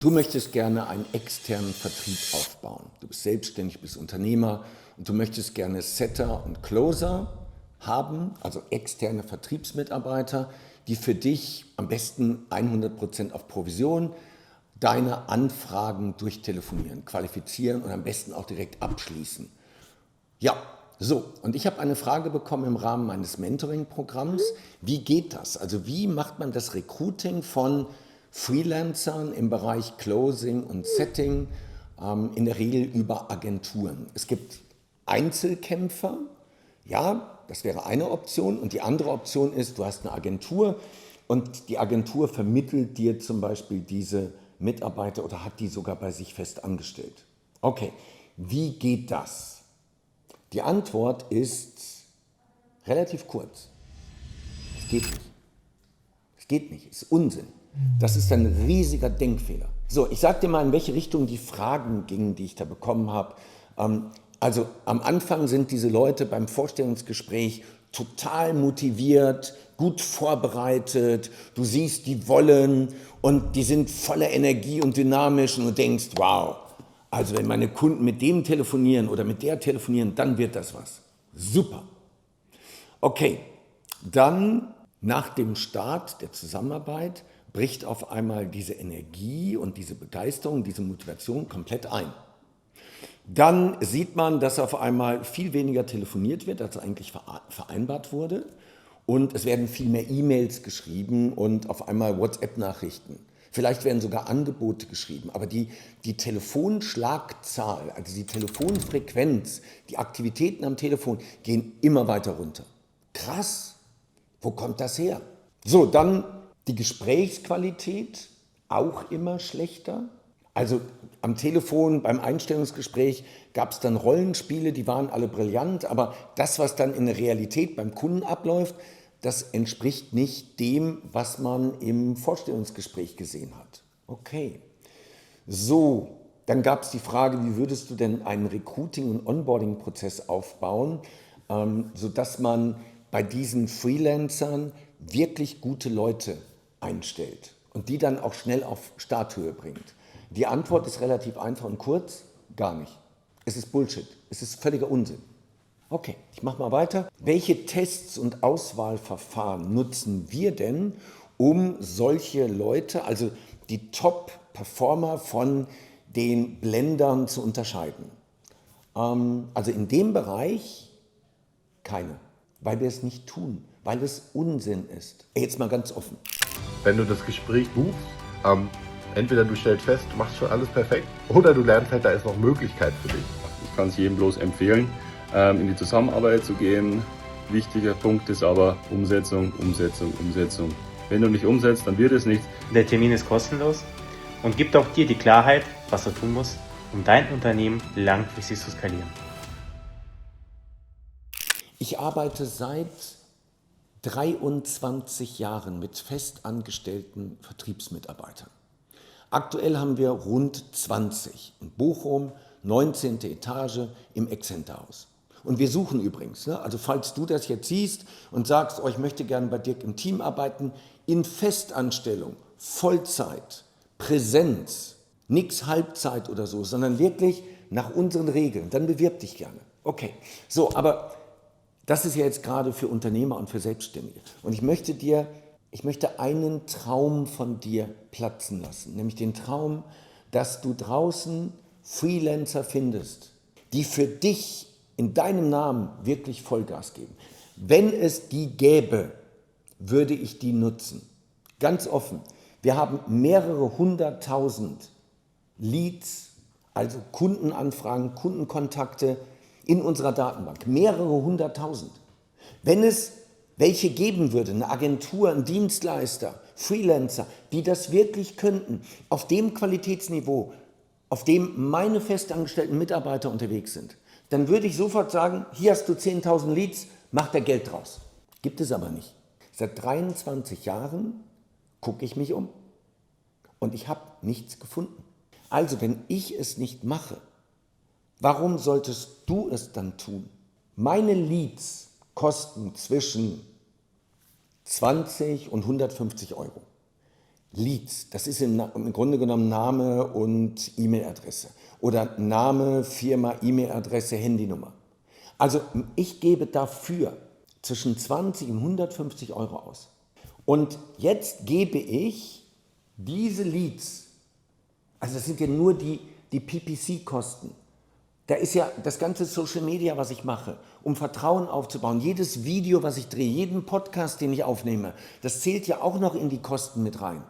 Du möchtest gerne einen externen Vertrieb aufbauen. Du bist selbstständig, bist Unternehmer und du möchtest gerne Setter und Closer haben, also externe Vertriebsmitarbeiter, die für dich am besten 100% auf Provision deine Anfragen durchtelefonieren, qualifizieren und am besten auch direkt abschließen. Ja, so, und ich habe eine Frage bekommen im Rahmen meines Mentoring-Programms. Wie geht das? Also wie macht man das Recruiting von Freelancern im Bereich Closing und Setting, in der Regel über Agenturen? Es gibt Einzelkämpfer, ja, das wäre eine Option. Und die andere Option ist, du hast eine Agentur und die Agentur vermittelt dir zum Beispiel diese Mitarbeiter oder hat die sogar bei sich fest angestellt. Okay, wie geht das? Die Antwort ist relativ kurz. Es geht nicht. Es geht nicht. Es ist Unsinn. Das ist ein riesiger Denkfehler. So, ich sage dir mal, in welche Richtung die Fragen gingen, die ich da bekommen habe. Also am Anfang sind diese Leute beim Vorstellungsgespräch total motiviert, gut vorbereitet. Du siehst, die wollen und die sind voller Energie und dynamisch und du denkst, wow, also wenn meine Kunden mit dem telefonieren oder mit der telefonieren, dann wird das was. Super. Okay, dann nach dem Start der Zusammenarbeit bricht auf einmal diese Energie und diese Begeisterung, diese Motivation komplett ein. Dann sieht man, dass auf einmal viel weniger telefoniert wird, als eigentlich vereinbart wurde. Und es werden viel mehr E-Mails geschrieben und auf einmal WhatsApp-Nachrichten. Vielleicht werden sogar Angebote geschrieben, aber die Telefonschlagzahl, also die Telefonfrequenz, die Aktivitäten am Telefon gehen immer weiter runter. Krass, wo kommt das her? So, dann die Gesprächsqualität, auch immer schlechter. Also am Telefon, beim Einstellungsgespräch gab es dann Rollenspiele, die waren alle brillant, aber das, was dann in der Realität beim Kunden abläuft, das entspricht nicht dem, was man im Vorstellungsgespräch gesehen hat. Okay, so, dann gab es die Frage, wie würdest du denn einen Recruiting- und Onboarding-Prozess aufbauen, sodass man bei diesen Freelancern wirklich gute Leute einstellt und die dann auch schnell auf Starthöhe bringt. Die Antwort ist relativ einfach und kurz, gar nicht. Es ist Bullshit, es ist völliger Unsinn. Okay, ich mache mal weiter. Welche Tests und Auswahlverfahren nutzen wir denn, um solche Leute, also die Top-Performer von den Blendern zu unterscheiden? Also in dem Bereich keine, weil wir es nicht tun, weil es Unsinn ist. Jetzt mal ganz offen. Wenn du das Gespräch buchst, entweder du stellst fest, du machst schon alles perfekt, oder du lernst halt, da ist noch Möglichkeit für dich. Ich kann es jedem bloß empfehlen, in die Zusammenarbeit zu gehen. Wichtiger Punkt ist aber Umsetzung, Umsetzung, Umsetzung. Wenn du nicht umsetzt, dann wird es nichts. Der Termin ist kostenlos und gibt auch dir die Klarheit, was du tun musst, um dein Unternehmen langfristig zu skalieren. Ich arbeite seit 23 Jahren mit festangestellten Vertriebsmitarbeitern. Aktuell haben wir rund 20 in Bochum, 19. Etage im Exzenterhaus. Und wir suchen übrigens, also falls du das jetzt siehst und sagst, oh, ich möchte gerne bei Dirk im Team arbeiten, in Festanstellung, Vollzeit, Präsenz, nichts Halbzeit oder so, sondern wirklich nach unseren Regeln, dann bewirb dich gerne. Okay, so, aber das ist ja jetzt gerade für Unternehmer und für Selbstständige. Und ich möchte einen Traum von dir platzen lassen, nämlich den Traum, dass du draußen Freelancer findest, die für dich in deinem Namen wirklich Vollgas geben. Wenn es die gäbe, würde ich die nutzen. Ganz offen. Wir haben mehrere hunderttausend Leads, also Kundenanfragen, Kundenkontakte in unserer Datenbank. Mehrere hunderttausend. Wenn es welche geben würde, eine Agentur, ein Dienstleister, Freelancer, die das wirklich könnten, auf dem Qualitätsniveau, auf dem meine festangestellten Mitarbeiter unterwegs sind, dann würde ich sofort sagen, hier hast du 10.000 Leads, mach da Geld draus. Gibt es aber nicht. Seit 23 Jahren gucke ich mich um und ich habe nichts gefunden. Also wenn ich es nicht mache, warum solltest du es dann tun? Meine Leads kosten zwischen 20 und 150 Euro. Leads, das ist im Grunde genommen Name und E-Mail-Adresse oder Name, Firma, E-Mail-Adresse, Handynummer. Also ich gebe dafür zwischen 20 und 150 Euro aus. Und jetzt gebe ich diese Leads, also das sind ja nur die PPC-Kosten. Da ist ja das ganze Social Media, was ich mache, um Vertrauen aufzubauen. Jedes Video, was ich drehe, jeden Podcast, den ich aufnehme, das zählt ja auch noch in die Kosten mit rein.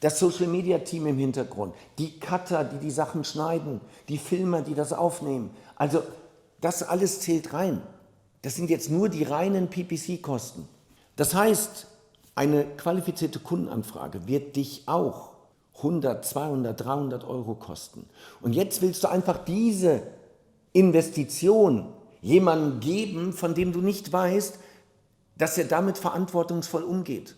Das Social Media Team im Hintergrund, die Cutter, die die Sachen schneiden, die Filmer, die das aufnehmen. Also das alles zählt rein. Das sind jetzt nur die reinen PPC-Kosten. Das heißt, eine qualifizierte Kundenanfrage wird dich auch 100, 200, 300 Euro kosten. Und jetzt willst du einfach diese Investition jemandem geben, von dem du nicht weißt, dass er damit verantwortungsvoll umgeht.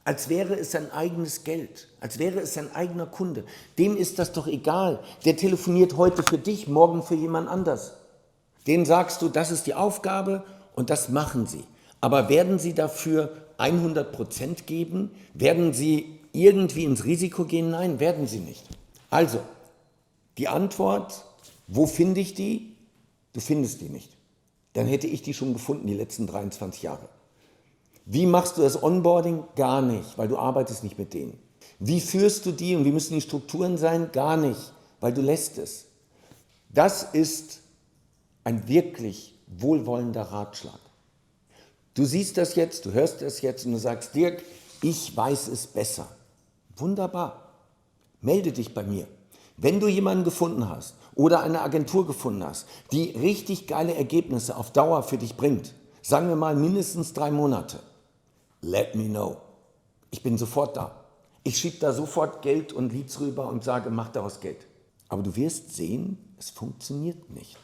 Als wäre es sein eigenes Geld, als wäre es sein eigener Kunde. Dem ist das doch egal. Der telefoniert heute für dich, morgen für jemand anders. Dem sagst du, das ist die Aufgabe und das machen sie. Aber werden sie dafür 100% geben? Werden sie irgendwie ins Risiko gehen? Nein, werden sie nicht. Also, die Antwort, wo finde ich die? Du findest die nicht. Dann hätte ich die schon gefunden, die letzten 23 Jahre. Wie machst du das Onboarding? Gar nicht, weil du arbeitest nicht mit denen. Wie führst du die und wie müssen die Strukturen sein? Gar nicht, weil du lässt es. Das ist ein wirklich wohlwollender Ratschlag. Du siehst das jetzt, du hörst das jetzt und du sagst, Dirk, ich weiß es besser. Wunderbar. Melde dich bei mir. Wenn du jemanden gefunden hast oder eine Agentur gefunden hast, die richtig geile Ergebnisse auf Dauer für dich bringt, sagen wir mal mindestens 3 Monate, let me know. Ich bin sofort da. Ich schiebe da sofort Geld und Leads rüber und sage, mach daraus Geld. Aber du wirst sehen, es funktioniert nicht.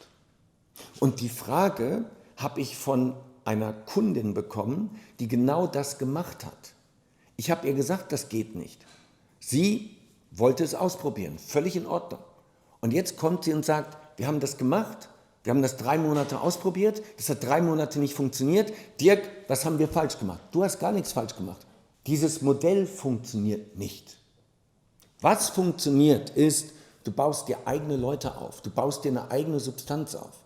Und die Frage habe ich von einer Kundin bekommen, die genau das gemacht hat. Ich habe ihr gesagt, das geht nicht. Sie wollte es ausprobieren, völlig in Ordnung. Und jetzt kommt sie und sagt, wir haben das gemacht, wir haben das 3 Monate ausprobiert, das hat 3 Monate nicht funktioniert. Dirk, was haben wir falsch gemacht? Du hast gar nichts falsch gemacht. Dieses Modell funktioniert nicht. Was funktioniert ist, du baust dir eigene Leute auf, du baust dir eine eigene Substanz auf.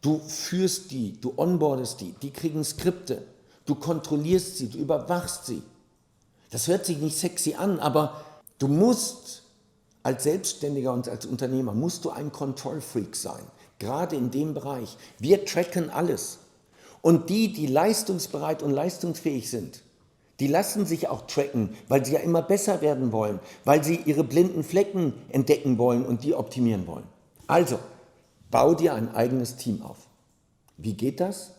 Du führst die, du onboardest die kriegen Skripte, du kontrollierst sie, du überwachst sie. Das hört sich nicht sexy an, aber du musst als Selbstständiger und als Unternehmer, musst du ein Control-Freak sein, gerade in dem Bereich. Wir tracken alles. Und die leistungsbereit und leistungsfähig sind, die lassen sich auch tracken, weil sie ja immer besser werden wollen, weil sie ihre blinden Flecken entdecken wollen und die optimieren wollen. Also, bau dir ein eigenes Team auf. Wie geht das?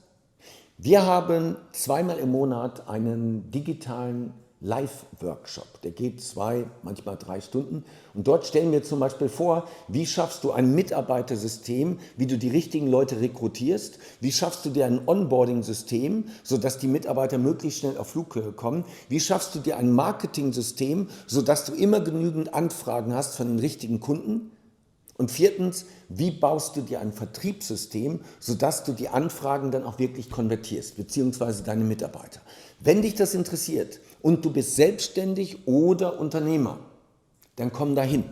Wir haben 2-mal im Monat einen digitalen Live-Workshop. Der geht 2, manchmal 3 Stunden. Und dort stellen wir zum Beispiel vor, wie schaffst du ein Mitarbeitersystem, wie du die richtigen Leute rekrutierst, wie schaffst du dir ein Onboarding-System, sodass die Mitarbeiter möglichst schnell auf Flughöhe kommen, wie schaffst du dir ein Marketing-System, sodass du immer genügend Anfragen hast von den richtigen Kunden. Und 4, wie baust du dir ein Vertriebssystem, sodass du die Anfragen dann auch wirklich konvertierst, beziehungsweise deine Mitarbeiter. Wenn dich das interessiert und du bist selbstständig oder Unternehmer, dann komm dahin.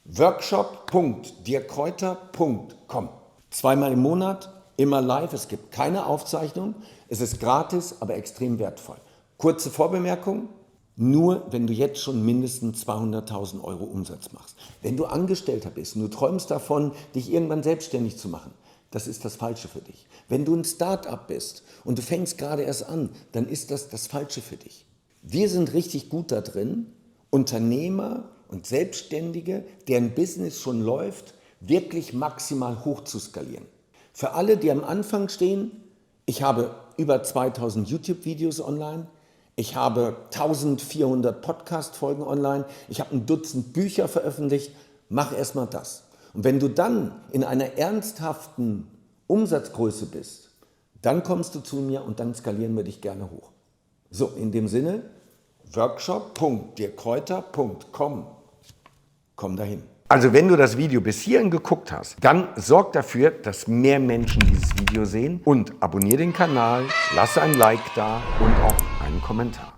Workshop.dirkkräuter.com. 2-mal im Monat, immer live, es gibt keine Aufzeichnung, es ist gratis, aber extrem wertvoll. Kurze Vorbemerkung. Nur wenn du jetzt schon mindestens 200.000 Euro Umsatz machst. Wenn du Angestellter bist und du träumst davon, dich irgendwann selbstständig zu machen, das ist das Falsche für dich. Wenn du ein Start-up bist und du fängst gerade erst an, dann ist das das Falsche für dich. Wir sind richtig gut da drin, Unternehmer und Selbstständige, deren Business schon läuft, wirklich maximal hoch zu skalieren. Für alle, die am Anfang stehen, ich habe über 2000 YouTube-Videos online, ich habe 1400 Podcast-Folgen online, ich habe ein Dutzend Bücher veröffentlicht, mach erstmal das. Und wenn du dann in einer ernsthaften Umsatzgröße bist, dann kommst du zu mir und dann skalieren wir dich gerne hoch. So, in dem Sinne, workshop.dirkkräuter.com. Komm dahin. Also wenn du das Video bis hierhin geguckt hast, dann sorg dafür, dass mehr Menschen dieses Video sehen und abonniere den Kanal, lasse ein Like da und auch einen Kommentar.